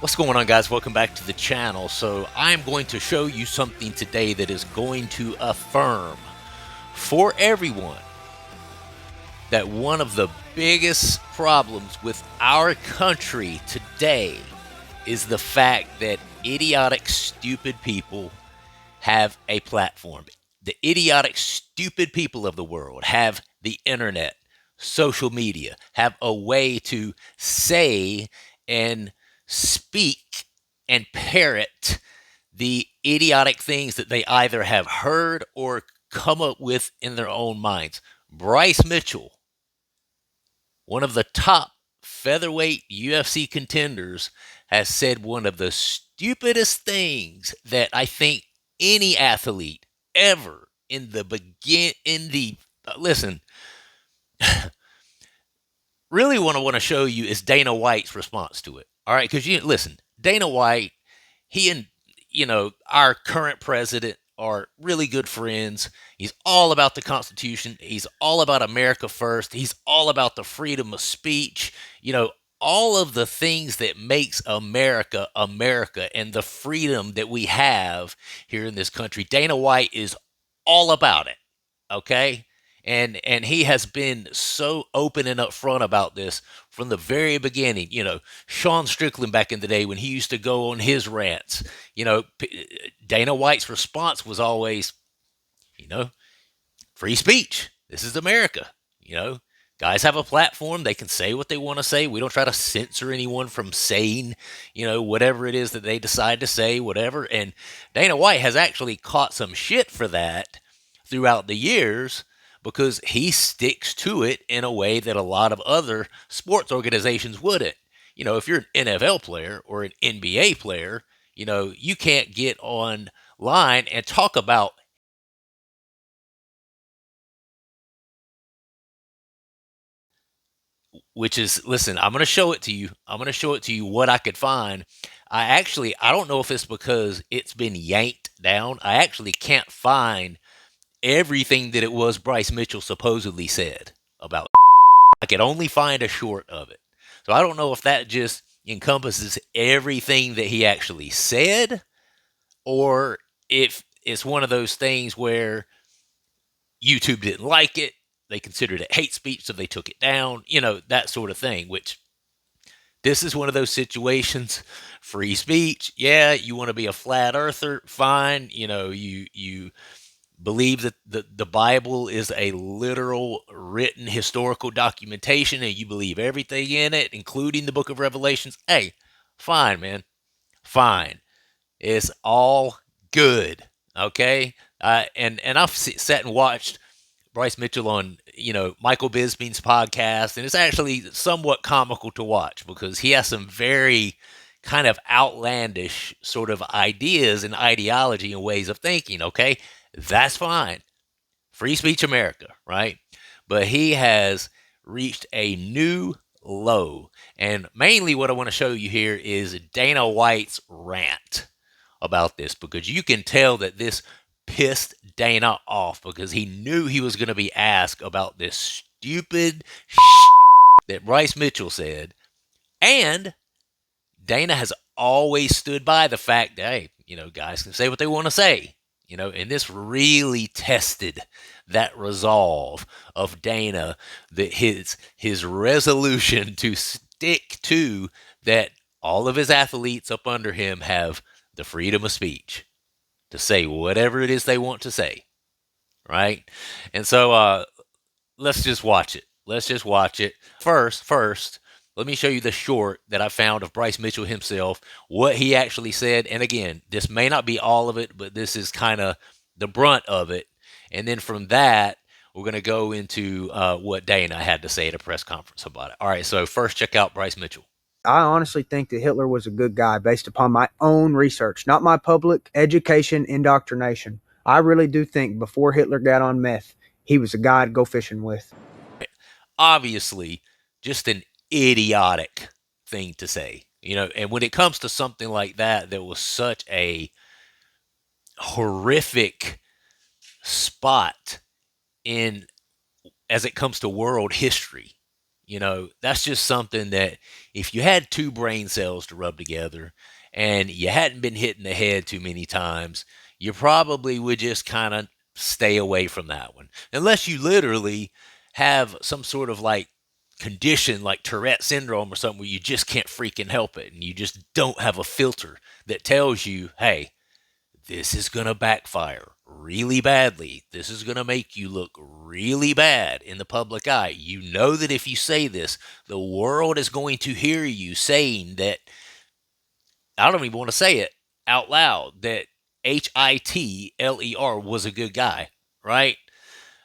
What's going on, guys? Welcome back to the channel. So I'm going to show you something today that is going to affirm for everyone that one of the biggest problems with our country today is the fact that idiotic, stupid people have a platform. The idiotic, stupid people of the world have the internet, social media, have a way to say and speak and parrot the idiotic things that they either have heard or come up with in their own minds. Bryce Mitchell, one of the top featherweight UFC contenders, has said one of the stupidest things that I think any athlete ever in the listen, really what I want to show you is Dana White's response to it. All right, because you listen, Dana White, he and our current president are really good friends. He's all about the Constitution. He's all about America first. He's all about the freedom of speech. All of the things that makes America America and the freedom that we have here in this country. Dana White is all about it. Okay? And he has been so open and upfront about this from the very beginning. Sean Strickland back in the day when he used to go on his rants, Dana White's response was always, free speech. This is America. Guys have a platform. They can say what they want to say. We don't try to censor anyone from saying, whatever it is that they decide to say, whatever. And Dana White has actually caught some shit for that throughout the years because he sticks to it in a way that a lot of other sports organizations wouldn't. If you're an NFL player or an NBA player, you can't get online and talk about, which is, listen, I'm going to show it to you. I'm going to show it to you what I could find. I don't know if it's because it's been yanked down. I actually can't find everything that it was Bryce Mitchell supposedly said about. I could only find a short of it. So I don't know if that just encompasses everything that he actually said or if it's one of those things where YouTube didn't like it, they considered it hate speech, so they took it down, that sort of thing, which this is one of those situations. Free speech, yeah, you want to be a flat earther, fine. You believe that the Bible is a literal written historical documentation and you believe everything in it, including the book of Revelations. Hey, fine, man. Fine. It's all good. Okay? And I've sat and watched Bryce Mitchell on, Michael Bisping's podcast, and it's actually somewhat comical to watch because he has some very kind of outlandish sort of ideas and ideology and ways of thinking, okay? That's fine. Free speech America, right? But he has reached a new low. And mainly what I want to show you here is Dana White's rant about this because you can tell that this pissed Dana off because he knew he was going to be asked about this stupid that Bryce Mitchell said. And Dana has always stood by the fact that, hey, guys can say what they want to say. And this really tested that resolve of Dana, that his resolution to stick to that all of his athletes up under him have the freedom of speech to say whatever it is they want to say, right? And so let's just watch it. Let's just watch it. First, let me show you the short that I found of Bryce Mitchell himself, what he actually said. And again, this may not be all of it, but this is kind of the brunt of it. And then from that, we're going to go into what Dana had to say at a press conference about it. All right, so first check out Bryce Mitchell. I honestly think that Hitler was a good guy based upon my own research, not my public education indoctrination. I really do think before Hitler got on meth, he was a guy to go fishing with. Obviously, just an idiotic thing to say, and when it comes to something like that, there was such a horrific spot in as it comes to world history. That's just something that if you had two brain cells to rub together and you hadn't been hit in the head too many times, you probably would just kind of stay away from that one. Unless you literally have some sort of like condition like Tourette syndrome or something where you just can't freaking help it and you just don't have a filter that tells you, hey, this is going to backfire really badly. This is going to make you look really bad in the public eye. You know that if you say this, the world is going to hear you saying that, I don't even want to say it out loud, that Hitler was a good guy, right?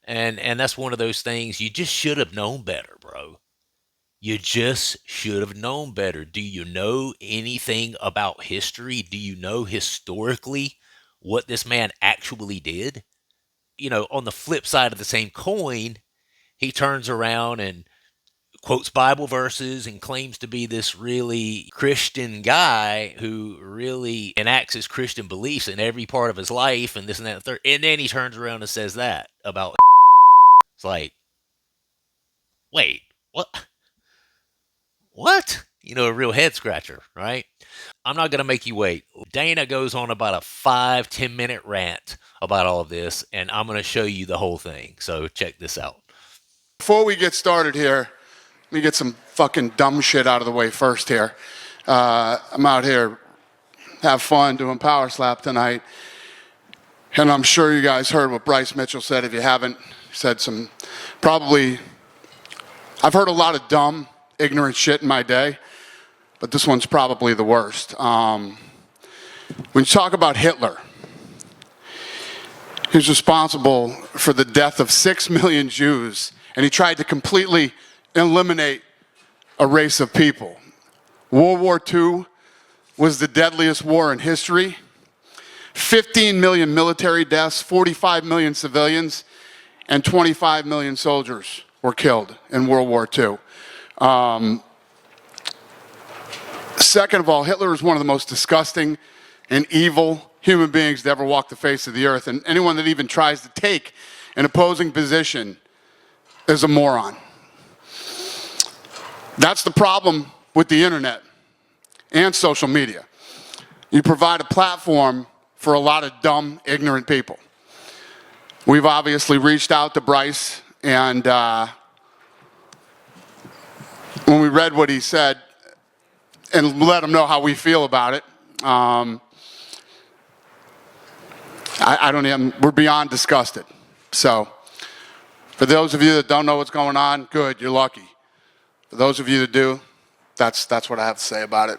And that's one of those things you just should have known better, bro. You just should have known better. Do you know anything about history? Do you know historically what this man actually did? On the flip side of the same coin, he turns around and quotes Bible verses and claims to be this really Christian guy who really enacts his Christian beliefs in every part of his life and this and that and third. And then he turns around and says that about it's like, wait, what? What? A real head scratcher, right? I'm not going to make you wait. Dana goes on about a 5-10 minute rant about all of this, and I'm going to show you the whole thing. So check this out. Before we get started here, let me get some fucking dumb shit out of the way first here. I'm out here, have fun doing Power Slap tonight. And I'm sure you guys heard what Bryce Mitchell said. If you haven't, he said some I've heard a lot of dumb, ignorant shit in my day, but this one's probably the worst. When you talk about Hitler, he was responsible for the death of 6 million Jews, and he tried to completely eliminate a race of people. World War II was the deadliest war in history. 15 million military deaths, 45 million civilians, and 25 million soldiers were killed in World War II. Second of all, Hitler is one of the most disgusting and evil human beings to ever walk the face of the earth. And anyone that even tries to take an opposing position is a moron. That's the problem with the internet and social media. You provide a platform for a lot of dumb, ignorant people. We've obviously reached out to Bryce, and when we read what he said and let him know how we feel about it, we're beyond disgusted. So, for those of you that don't know what's going on, good, you're lucky. For those of you that do, that's what I have to say about it.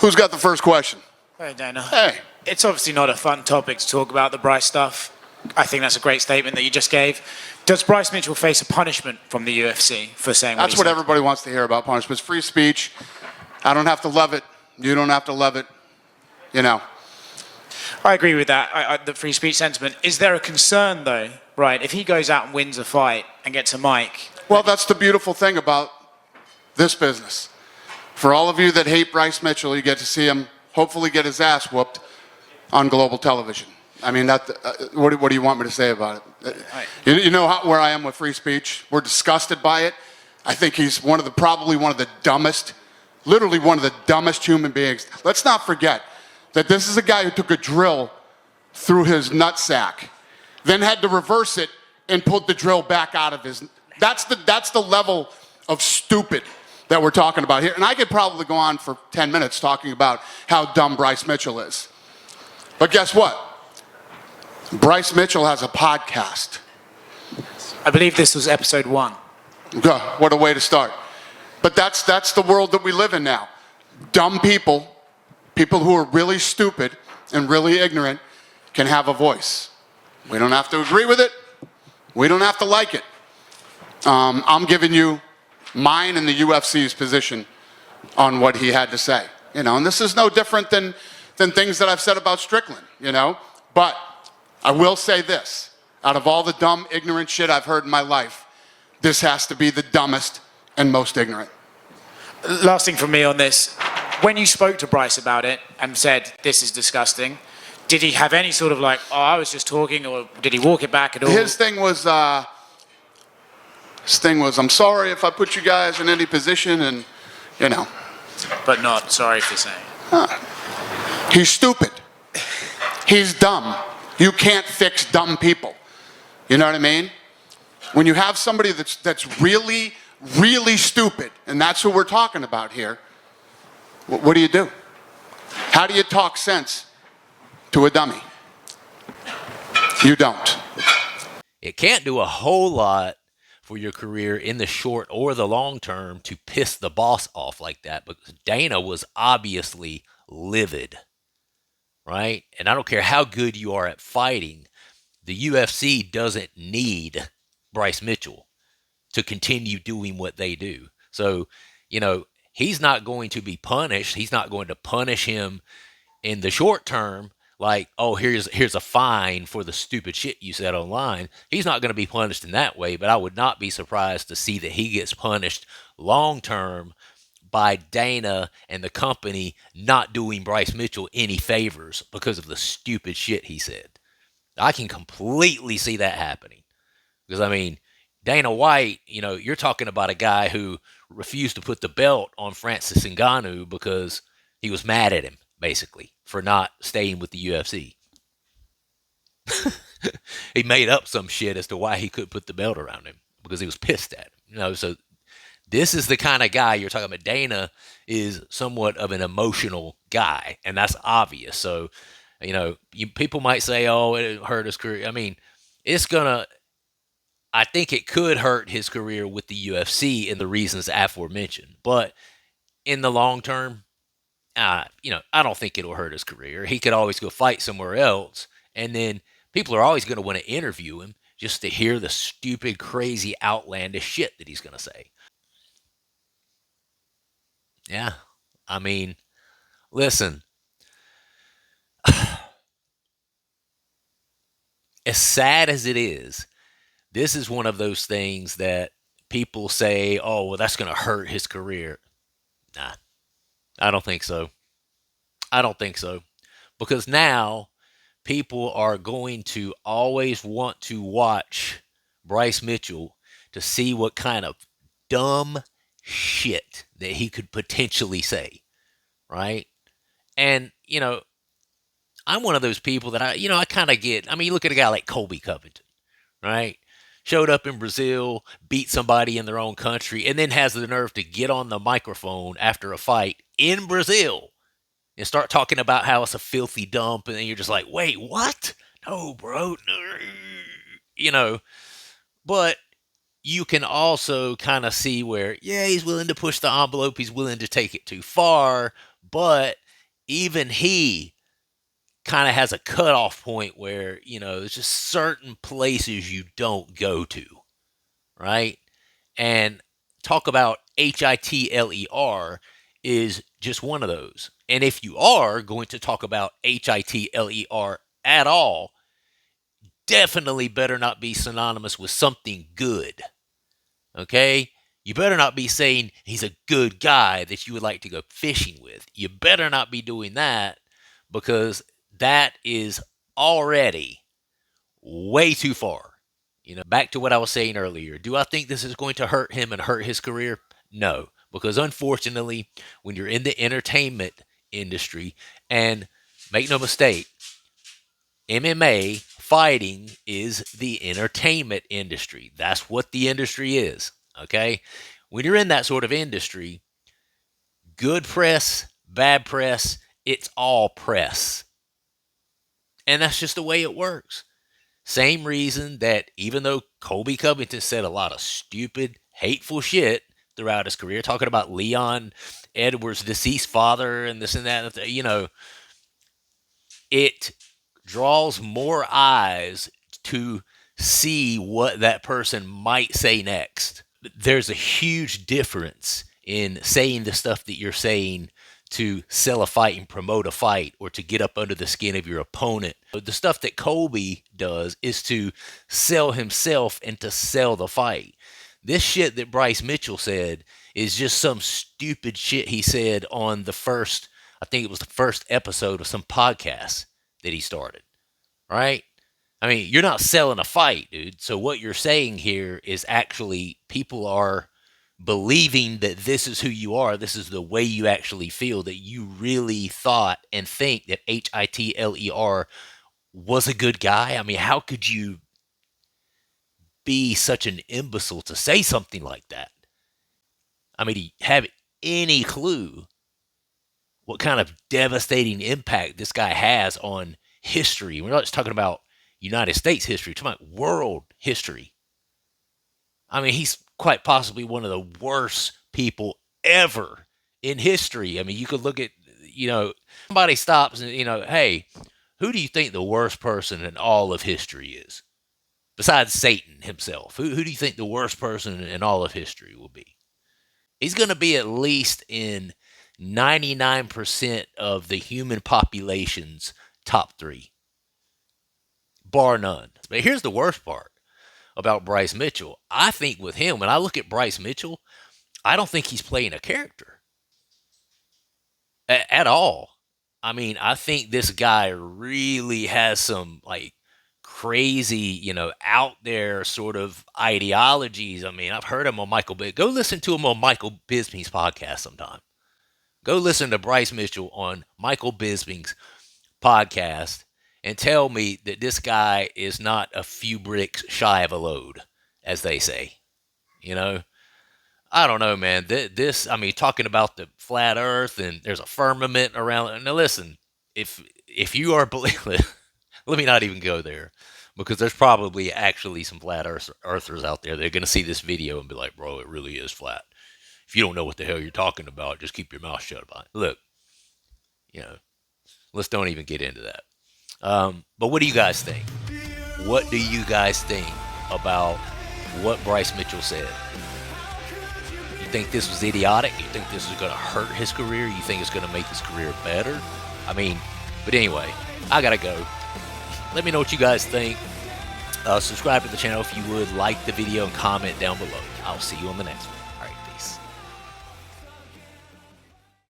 Who's got the first question? Hey, Dana. Hey. It's obviously not a fun topic to talk about the Bryce stuff. I think that's a great statement that you just gave. Does Bryce Mitchell face a punishment from the UFC for saying what he said? That's what everybody wants to hear about punishments. Free speech. I don't have to love it. You don't have to love it. I agree with that, the free speech sentiment. Is there a concern, though, right, if he goes out and wins a fight and gets a mic? Well, that's the beautiful thing about this business. For all of you that hate Bryce Mitchell, you get to see him hopefully get his ass whooped on global television. I mean, what do you want me to say about it? You know where I am with free speech? We're disgusted by it. I think he's probably one of the dumbest, literally one of the dumbest human beings. Let's not forget that this is a guy who took a drill through his nutsack, then had to reverse it and put the drill back out of his. That's the level of stupid that we're talking about here. And I could probably go on for 10 minutes talking about how dumb Bryce Mitchell is. But guess what? Bryce Mitchell has a podcast. I believe this was episode 1. What a way to start. But that's the world that we live in now. Dumb people who are really stupid and really ignorant can have a voice. We don't have to agree with it. We don't have to like it. I'm giving you mine and the UFC's position on what he had to say. And this is no different than things that I've said about Strickland, But I will say this. Out of all the dumb, ignorant shit I've heard in my life, this has to be the dumbest and most ignorant. Last thing from me on this. When you spoke to Bryce about it and said, this is disgusting, did he have any sort of I was just talking, or did he walk it back at all? His thing was, I'm sorry if I put you guys in any position, and, you know. But not sorry for saying. He's stupid. He's dumb. You can't fix dumb people. You know what I mean? When you have somebody that's really, really stupid, and that's who we're talking about here, what do you do? How do you talk sense to a dummy? You don't. It can't do a whole lot for your career in the short or the long term to piss the boss off like that, because Dana was obviously livid, right? And I don't care how good you are at fighting, the UFC doesn't need Bryce Mitchell to continue doing what they do. So, he's not going to be punished. He's not going to punish him in the short term, like, oh, here's a fine for the stupid shit you said online. He's not going to be punished in that way, but I would not be surprised to see that he gets punished long term by Dana and the company not doing Bryce Mitchell any favors because of the stupid shit he said. I can completely see that happening. Because, Dana White, you're talking about a guy who refused to put the belt on Francis Ngannou because he was mad at him, basically, for not staying with the UFC. He made up some shit as to why he couldn't put the belt around him because he was pissed at him. So this is the kind of guy you're talking about. Dana is somewhat of an emotional guy, and that's obvious. So, people might say, oh, it hurt his career. I think it could hurt his career with the UFC in the reasons aforementioned. But in the long term, I don't think it'll hurt his career. He could always go fight somewhere else, and then people are always going to want to interview him just to hear the stupid, crazy, outlandish shit that he's going to say. Yeah, listen, as sad as it is, this is one of those things that people say, oh, well, that's going to hurt his career. Nah, I don't think so. I don't think so. Because now people are going to always want to watch Bryce Mitchell to see what kind of dumb shit that he could potentially say, right? And, I'm one of those people that I kind of get. You look at a guy like Colby Covington, right? Showed up in Brazil, beat somebody in their own country, and then has the nerve to get on the microphone after a fight in Brazil and start talking about how it's a filthy dump, and then you're just like, wait, what? No, bro. No. But you can also kind of see where, yeah, he's willing to push the envelope, he's willing to take it too far, but even he kind of has a cutoff point where, there's just certain places you don't go to, right? And talk about HITLER is just one of those. And if you are going to talk about HITLER at all, definitely better not be synonymous with something good. Okay? You better not be saying he's a good guy that you would like to go fishing with. You better not be doing that, because that is already way too far. Back to what I was saying earlier. Do I think this is going to hurt him and hurt his career? No, because unfortunately, when you're in the entertainment industry, and make no mistake, MMA fighting is the entertainment industry. That's what the industry is, okay? When you're in that sort of industry, good press, bad press, it's all press. And that's just the way it works. Same reason that even though Colby Covington said a lot of stupid, hateful shit throughout his career, talking about Leon Edwards' deceased father and this and that, it draws more eyes to see what that person might say next. There's a huge difference in saying the stuff that you're saying to sell a fight and promote a fight, or to get up under the skin of your opponent. The stuff that Colby does is to sell himself and to sell the fight. This shit that Bryce Mitchell said is just some stupid shit he said on I think it was the first episode of some podcast that he started, right? You're not selling a fight, dude. So what you're saying here is actually people are believing that this is who you are, this is the way you actually feel, that you really thought and think that Hitler was a good guy. I mean, how could you be such an imbecile to say something like that? I mean, do you have any clue what kind of devastating impact this guy has on history? We're not just talking about United States history, we're talking about world history. I mean, he's quite possibly one of the worst people ever in history. I mean, you could look at, somebody stops and, hey, who do you think the worst person in all of history is? Besides Satan himself, who do you think the worst person in all of history will be? He's going to be at least in 99% of the human population's top 3, bar none. But here's the worst part about Bryce Mitchell. I think with him, when I look at Bryce Mitchell, I don't think he's playing a character at all. I mean, I think this guy really has some like crazy, out there sort of ideologies. I mean, I've heard him on go listen to him on Michael Bisping's podcast sometime. Go listen to Bryce Mitchell on Michael Bisping's podcast and tell me that this guy is not a few bricks shy of a load, as they say. I don't know, man. I mean, talking about the flat earth and there's a firmament around. Now, listen, if you are let me not even go there, because there's probably actually some flat earthers out there that are going to see this video and be like, bro, it really is flat. If you don't know what the hell you're talking about, just keep your mouth shut about it. Look, let's don't even get into that. But what do you guys think? What do you guys think about what Bryce Mitchell said? You think this was idiotic? You think this is going to hurt his career? You think it's going to make his career better? I mean, but anyway, I got to go. Let me know what you guys think. Subscribe to the channel if you would. Like the video and comment down below. I'll see you on the next one.